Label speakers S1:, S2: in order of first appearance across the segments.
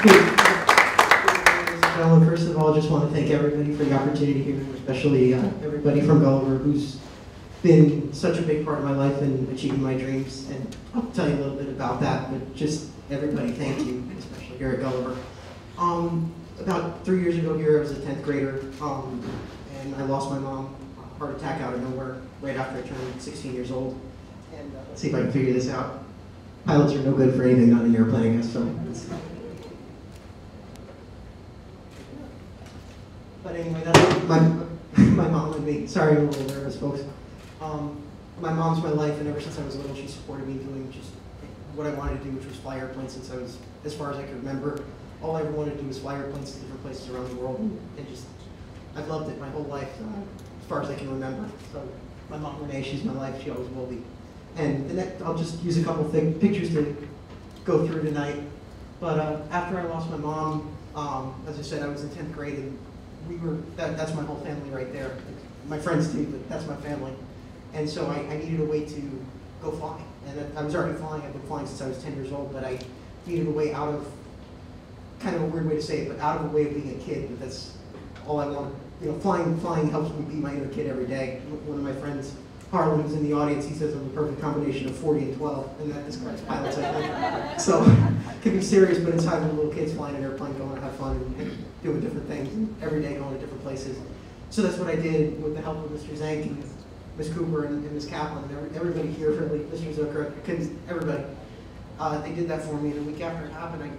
S1: Well, first of all, I just want to thank everybody for the opportunity here, especially everybody from Gulliver who's been such a big part of my life in achieving my dreams. And I'll tell you a little bit about that, but just everybody, thank you, especially here at Gulliver. About 3 years ago here, I was a 10th grader, and I lost my mom, heart attack out of nowhere, right after I turned 16 years old. And let's see if I can figure this out. Pilots are no good for anything, not an airplane, I guess, so. But anyway, that's my mom and me. Sorry, I'm a little nervous, folks. My mom's my life, and ever since I was little, she supported me doing just what I wanted to do, which was fly airplanes since I was, as far as I could remember. All I ever wanted to do was fly airplanes to different places around the world, and just, I've loved it my whole life, as far as I can remember. So my mom, Renee, she's my life, she always will be. And I'll just use a couple of pictures to go through tonight. But after I lost my mom, as I said, I was in 10th grade, and that's my whole family right there. My friends too, but that's my family. And so I needed a way to go fly. And I was already flying, I've been flying since I was 10 years old, but I needed a way out of, kind of a weird way to say it, but out of a way of being a kid, but that's all I wanted. You know, flying helps me be my inner kid every day. One of my friends, Harlan, who's in the audience, he says I'm the perfect combination of 40 and 12, and that describes pilots, I think. So, it can be serious, but inside we're little kids flying an airplane, going to have fun and doing different things, and every day going to different places. So that's what I did with the help of Mr. Zank and Ms. Cooper and Ms. Kaplan, and everybody here, really, Mr. Zucker, everybody. They did that for me, and the week after it happened,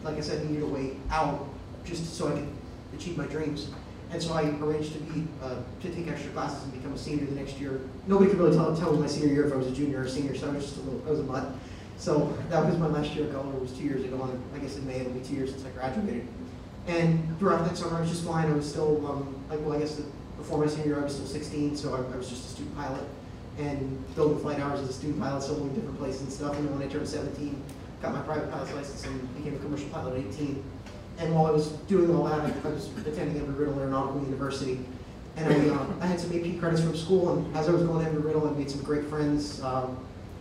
S1: like I said, needed a way out just so I could achieve my dreams. And so I arranged to take extra classes and become a senior the next year. Nobody could really tell me my senior year if I was a junior or a senior, so I was just I was a mutt. So that was my last year at Gulliver, was 2 years ago, and I guess in May it'll be 2 years since I graduated. And throughout that summer I was just flying. I was still, I guess before my senior year I was still 16, so I was just a student pilot and building flight hours as a student pilot, soloing different places and stuff. And then when I turned 17, got my private pilot's license and became a commercial pilot at 18. And while I was doing all that, I was attending Embry-Riddle Aeronautical University. And I had some AP credits from school, and as I was going to Embry-Riddle, I made some great friends.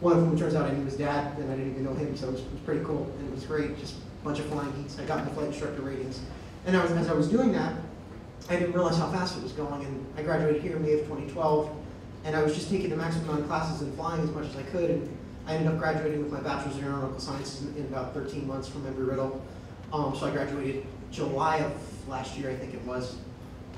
S1: One of whom, it turns out, I knew his dad, and I didn't even know him, so it was pretty cool. And it was great, just a bunch of flying geeks. I got my flight instructor ratings. And as I was doing that, I didn't realize how fast it was going, and I graduated here in May of 2012, and I was just taking the maximum amount of classes and flying as much as I could, and I ended up graduating with my bachelor's in aeronautical sciences in about 13 months from Embry-Riddle. So I graduated July of last year, I think it was.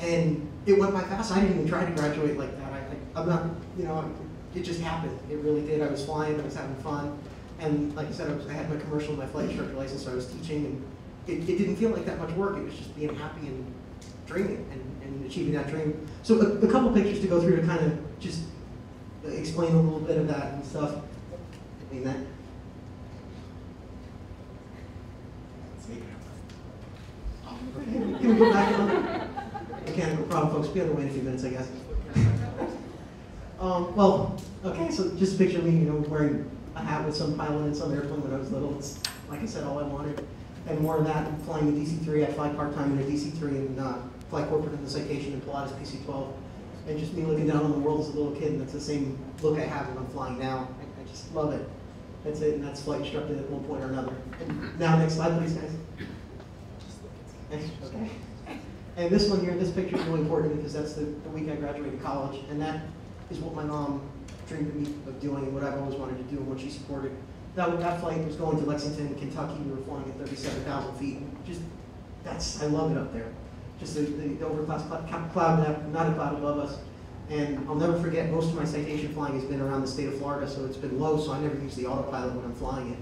S1: And it went by fast. I didn't even try to graduate like that. I'm not, you know, it just happened. It really did. I was flying, I was having fun. And like I said, I had my commercial and my flight instructor license, so I was teaching, and it didn't feel like that much work. It was just being happy and dreaming and achieving that dream. So a couple pictures to go through to kind of just explain a little bit of that and stuff. I mean, that. Can we go back on? Okay, no problem, folks. Be on the way in a few minutes, I guess. Well, okay, so just a picture of me, you know, wearing a hat with some pilot in some airplane when I was little. It's, like I said, all I wanted. And more of that, flying the DC-3. I fly part-time in a DC-3 and fly corporate in the Citation and Pilatus PC-12. And just me looking down on the world as a little kid, and that's the same look I have when I'm flying now. I just love it. That's it, and that's flight instructor at one point or another. And now, next slide, please, guys. Okay. And this one here, this picture is really important because that's the week I graduated college, and that is what my mom dreamed of me of doing and what I've always wanted to do and what she supported. That flight was going to Lexington, Kentucky. We were flying at 37,000 feet. Just, I love it up there. Just the overcast cloud, not a cloud above us. And I'll never forget, most of my citation flying has been around the state of Florida, so it's been low, so I never use the autopilot when I'm flying it.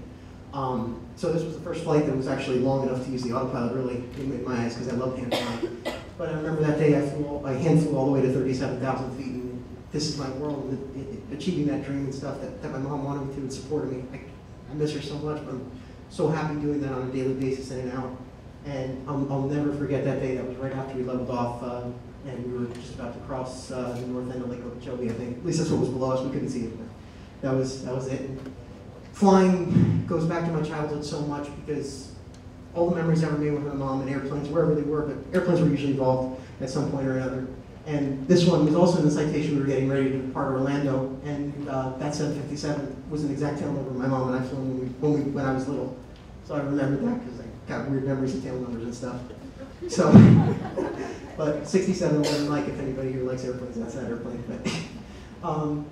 S1: So this was the first flight that was actually long enough to use the autopilot, really, in my eyes, because I love hand flying. But I remember that day I hand flew all the way to 37,000 feet, and this is my world, and achieving that dream and stuff that my mom wanted me to and supported me. I miss her so much, but I'm so happy doing that on a daily basis in and out. And I'll never forget that day. That was right after we leveled off, and we were just about to cross the north end of Lake Okeechobee, I think. At least that's what was below us. We couldn't see it. That was it. And flying goes back to my childhood so much because all the memories I ever made with my mom and airplanes, wherever they were, but airplanes were usually involved at some point or another. And this one was also in the citation. We were getting ready to depart Orlando, and that 757 was an exact tail number my mom and I flew when I was little. So I remembered that because got weird memories of tail numbers and stuff. So, but 67 wasn't like, if anybody here likes airplanes, that's that airplane. But,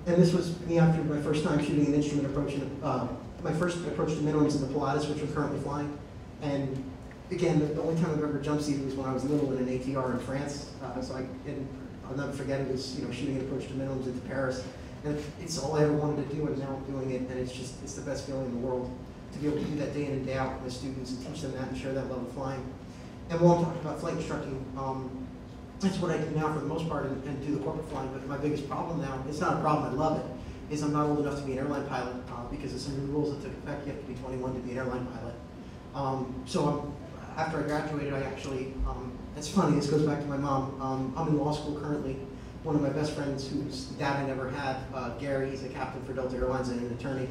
S1: and this was me after my first time shooting an instrument approaching, my first approach to minimums in the Pilatus, which I'm currently flying. And again, the only time I've ever jump seated was when I was little in an ATR in France. And I'll never forget it was, shooting an approach to minimums into Paris. And it's all I ever wanted to do, and now I'm doing it, and it's the best feeling in the world to be able to do that day in and day out with my students and teach them that and share that love of flying. And while I'm talking about flight instructing, that's what I do now for the most part, and do the corporate flying. But my biggest problem now, it's not a problem, I love it, is I'm not old enough to be an airline pilot because of some new rules that took effect. You have to be 21 to be an airline pilot. After I graduated, I actually, it's funny, this goes back to my mom. I'm in law school currently. One of my best friends, whose dad I never had, Gary, he's a captain for Delta Airlines and an attorney.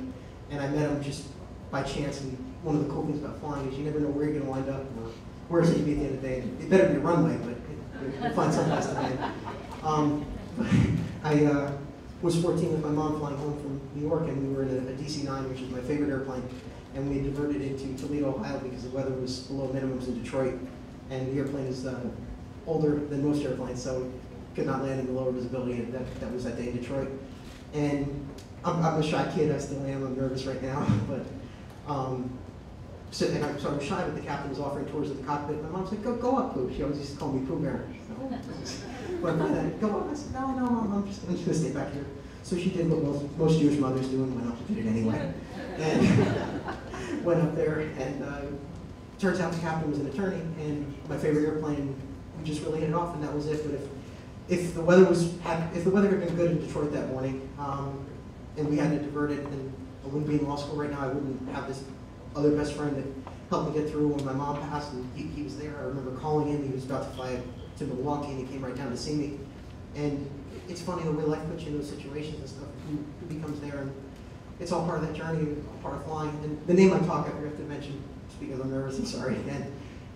S1: And I met him just by chance, and one of the cool things about flying is you never know where you're going to wind up or where it's going to be at the end of the day. It better be a runway, but you'll find some place to land. I was 14 with my mom flying home from New York, and we were in a DC-9, which is my favorite airplane. And we diverted into Toledo, Ohio, because the weather was below minimums in Detroit. And the airplane is older than most airplanes, so could not land in the lower visibility. And that was that day in Detroit. And I'm a shy kid, I still am, I'm nervous right now. But so I was shy, but the captain was offering tours of the cockpit. My mom said, go up, Pooh. She always used to call me Pooh Bear. But go up. I said, no, Mom, I'm just going to stay back here. So she did what most Jewish mothers do and went up and did it anyway. And went up there, and turns out the captain was an attorney, and my favorite airplane, we just really hit it off, and that was it. But if the weather had been good in Detroit that morning, and we had to divert it, and I wouldn't be in law school right now, I wouldn't have this other best friend that helped me get through when my mom passed, and he was there. I remember calling him, he was about to fly to Milwaukee, and he came right down to see me. And it's funny the way life puts you in those situations and stuff, who becomes there, and it's all part of that journey, all part of flying. And the name I talk, I forgot to mention, just because I'm nervous and sorry again,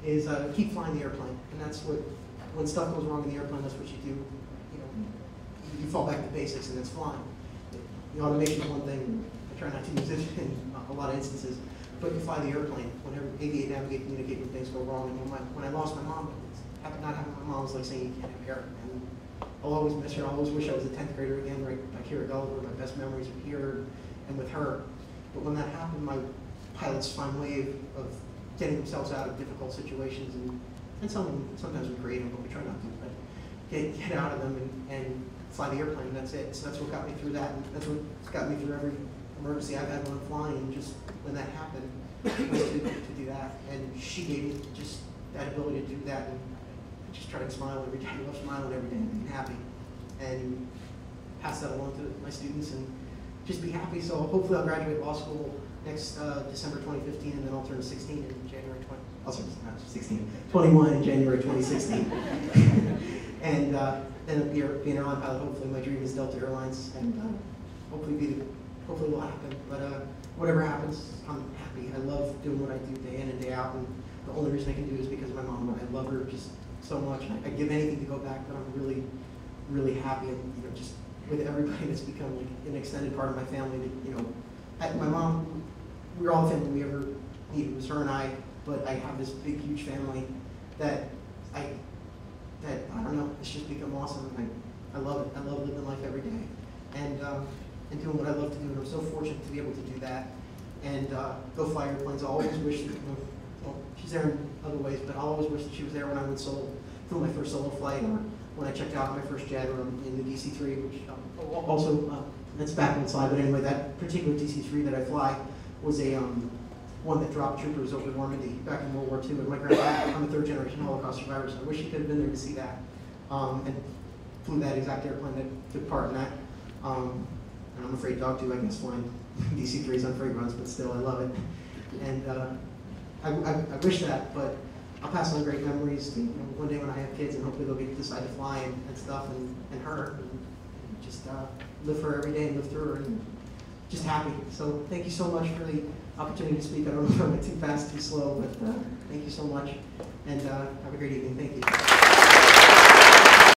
S1: is keep flying the airplane. And that's what, when stuff goes wrong in the airplane, that's what you do. You fall back to basics, and it's flying. The automation is one thing, I try not to use it in a lot of instances, but you fly the airplane, whenever aviate, navigate, communicate when things go wrong. And when I lost my mom, not having my mom was like saying you can't have air. And I'll always miss her. I always wish I was a 10th grader again, right back here at Delaware. My best memories are here and with her. But when that happened, my pilots find a way of getting themselves out of difficult situations, and sometimes we create them, but we try not to. But get out of them and fly the airplane. That's it. So that's what got me through that, and that's what got me through every emergency I've had when I'm flying. And just when that happened, was to do that. And she gave me just that ability to do that, and just try to smile every day. I love smiling every day and being happy, and pass that along to my students, and just be happy. So hopefully I'll graduate law school next December 2015, and then I'll turn 16 in January 20. Oh, sorry, not 16, 21 in January 2016, and then I'll be an airline pilot. Hopefully my dream is Delta Airlines, and hopefully will happen. But whatever happens, I'm happy. I love doing what I do day in and day out, and the only reason I can do it is because of my mom. I love her just so much. I'd give anything to go back, but I'm really, really happy, and just with everybody that's become like an extended part of my family. That, my mom, we were all the family we ever needed. It was her and I, but I have this big, huge family that I don't know. It's just become awesome, and I love it. I love living life every day, and doing what I love to do. And I'm so fortunate to be able to do that, and go fly airplanes. I always wish that, well, she's there in other ways, but I always wish that she was there when I went solo, for my first solo flight, or when I checked out my first jet, or in the DC-3, which also, that's back on the slide, but anyway, that particular DC-3 that I fly was a one that dropped troopers over Normandy back in World War II. And my grandpa, I'm a third-generation Holocaust survivor, so I wish he could have been there to see that, and flew that exact airplane that took part in that. And I'm afraid dog too, I guess, flying DC-3s on freight runs, but still, I love it. And I wish that, but I'll pass on great memories to, one day when I have kids, and hopefully they'll get to decide to fly and stuff, and her, and just live for her every day and live through her, and just happy. So thank you so much for the opportunity to speak. I don't know if I went too fast, too slow, but thank you so much, and have a great evening. Thank you.